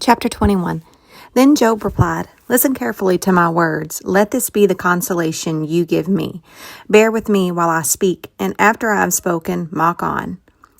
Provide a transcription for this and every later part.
Chapter 21. Then Job replied, "Listen carefully to my words. Let this be the consolation you give me. Bear with me while I speak, and after I have spoken, mock on.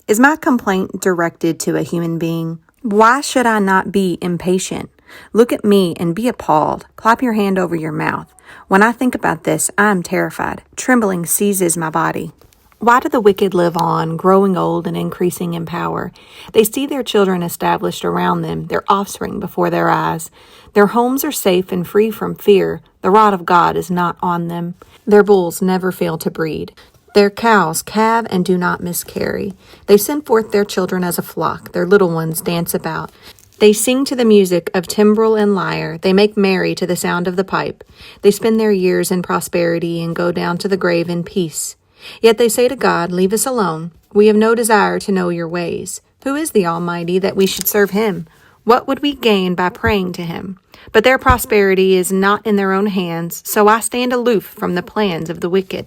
Is my complaint directed to a human being? Why should I not be impatient? Look at me and be appalled. Clap your hand over your mouth. When I think about this, I am terrified. Trembling seizes my body. Why do the wicked live on, growing old and increasing in power? They see their children established around them, their offspring before their eyes. Their homes are safe and free from fear. The rod of God is not on them. Their bulls never fail to breed. Their cows calve and do not miscarry. They send forth their children as a flock. Their little ones dance about. They sing to the music of timbrel and lyre. They make merry to the sound of the pipe. They spend their years in prosperity and go down to the grave in peace. Yet they say to God, 'Leave us alone. We have no desire to know your ways. Who is the Almighty that we should serve him? What would we gain by praying to him?' But their prosperity is not in their own hands, so I stand aloof from the plans of the wicked.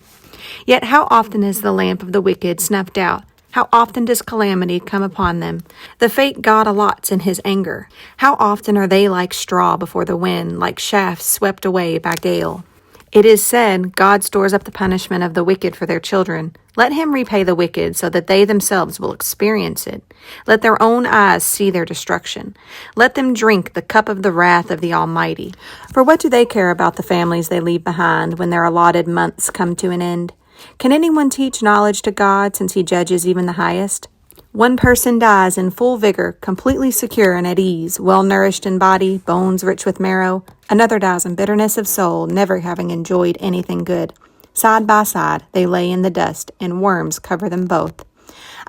Yet how often is the lamp of the wicked snuffed out? How often does calamity come upon them, the fate God allots in his anger? How often are they like straw before the wind, like shafts swept away by gale? It is said, God stores up the punishment of the wicked for their children. Let him repay the wicked so that they themselves will experience it. Let their own eyes see their destruction. Let them drink the cup of the wrath of the Almighty. For what do they care about the families they leave behind when their allotted months come to an end? Can anyone teach knowledge to God since he judges even the highest? One person dies in full vigor, completely secure and at ease, well-nourished in body, bones rich with marrow. Another dies in bitterness of soul, never having enjoyed anything good. Side by side, they lay in the dust, and worms cover them both.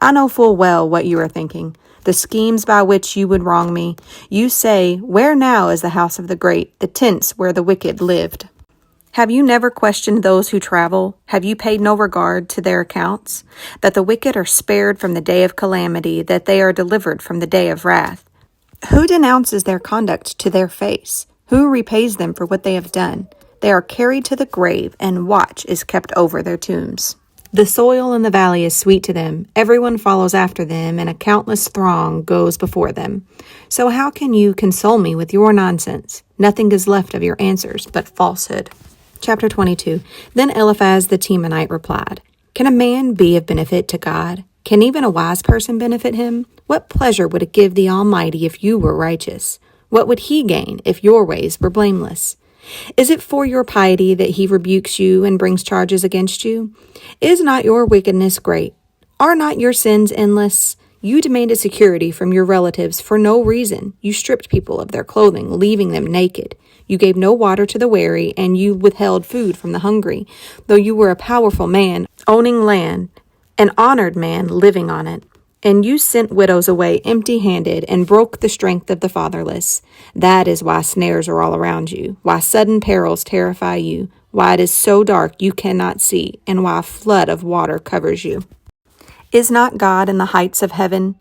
I know full well what you are thinking, the schemes by which you would wrong me. You say, 'Where now is the house of the great, the tents where the wicked lived?' Have you never questioned those who travel? Have you paid no regard to their accounts? That the wicked are spared from the day of calamity, that they are delivered from the day of wrath. Who denounces their conduct to their face? Who repays them for what they have done? They are carried to the grave, and watch is kept over their tombs. The soil in the valley is sweet to them. Everyone follows after them, and a countless throng goes before them. So how can you console me with your nonsense? Nothing is left of your answers but falsehood." Chapter 22. Then Eliphaz the Temanite replied, "Can a man be of benefit to God? Can even a wise person benefit him? What pleasure would it give the Almighty if you were righteous? What would he gain if your ways were blameless? Is it for your piety that he rebukes you and brings charges against you? Is not your wickedness great? Are not your sins endless? You demanded security from your relatives for no reason. You stripped people of their clothing, leaving them naked. You gave no water to the weary, and you withheld food from the hungry, though you were a powerful man, owning land, an honored man living on it. And you sent widows away empty-handed and broke the strength of the fatherless. That is why snares are all around you, why sudden perils terrify you, why it is so dark you cannot see, and why a flood of water covers you. Is not God in the heights of heaven?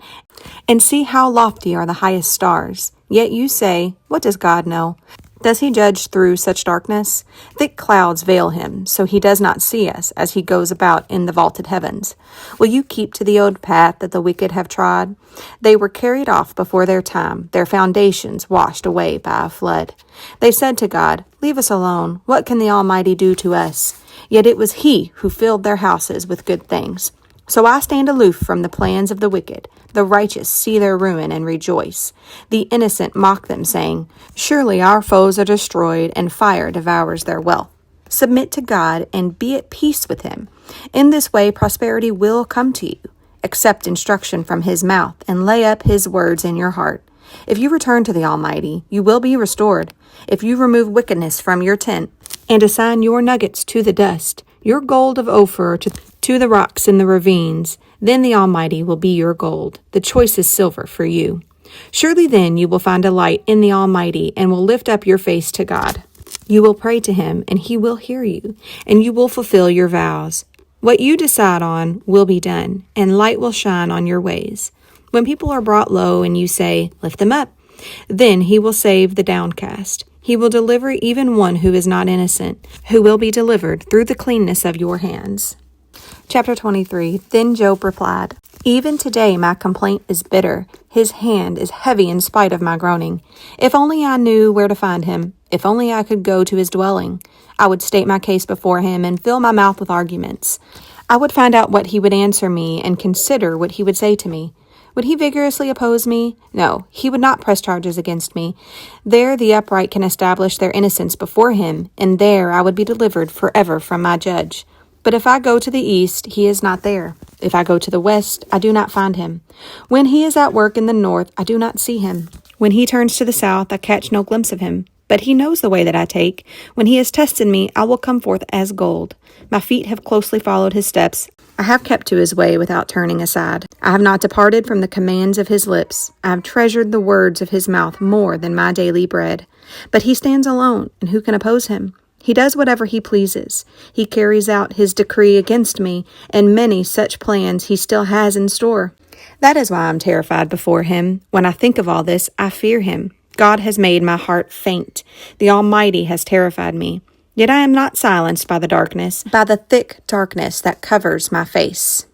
And see how lofty are the highest stars. Yet you say, 'What does God know?' Does he judge through such darkness? Thick clouds veil him, so he does not see us as he goes about in the vaulted heavens. Will you keep to the old path that the wicked have trod? They were carried off before their time, their foundations washed away by a flood. They said to God, 'Leave us alone. What can the Almighty do to us?' Yet it was he who filled their houses with good things. So I stand aloof from the plans of the wicked. The righteous see their ruin and rejoice. The innocent mock them, saying, 'Surely our foes are destroyed, and fire devours their wealth.' Submit to God and be at peace with him. In this way prosperity will come to you. Accept instruction from his mouth, and lay up his words in your heart. If you return to the Almighty, you will be restored. If you remove wickedness from your tent, and assign your nuggets to the dust, your gold of Ophir to the rocks in the ravines, then the Almighty will be your gold, the choicest silver for you. Surely then you will find delight in the Almighty and will lift up your face to God. You will pray to him, and he will hear you, and you will fulfill your vows. What you decide on will be done, and light will shine on your ways. When people are brought low and you say, 'Lift them up,' then he will save the downcast. He will deliver even one who is not innocent, who will be delivered through the cleanness of your hands. Chapter 23. Then Job replied, Even today my complaint is bitter. His hand is heavy in spite of my groaning. If only I knew where to find him. If only I could go to his dwelling. I would state my case before him and fill my mouth with arguments. I would find out what he would answer me and consider what he would say to me. Would he vigorously oppose me? No, he would not press charges against me. There the upright can establish their innocence before him, and there I would be delivered forever from my judge. But if I go to the east, he is not there. If I go to the west, I do not find him. When he is at work in the north, I do not see him. When he turns to the south, I catch no glimpse of him. But he knows the way that I take. When he has tested me, I will come forth as gold. My feet have closely followed his steps. I have kept to his way without turning aside. I have not departed from the commands of his lips. I have treasured the words of his mouth more than my daily bread. But he stands alone, and who can oppose him? He does whatever he pleases. He carries out his decree against me, and many such plans he still has in store. That is why I am terrified before him. When I think of all this, I fear him. God has made my heart faint. The Almighty has terrified me. Yet I am not silenced by the darkness, by the thick darkness that covers my face.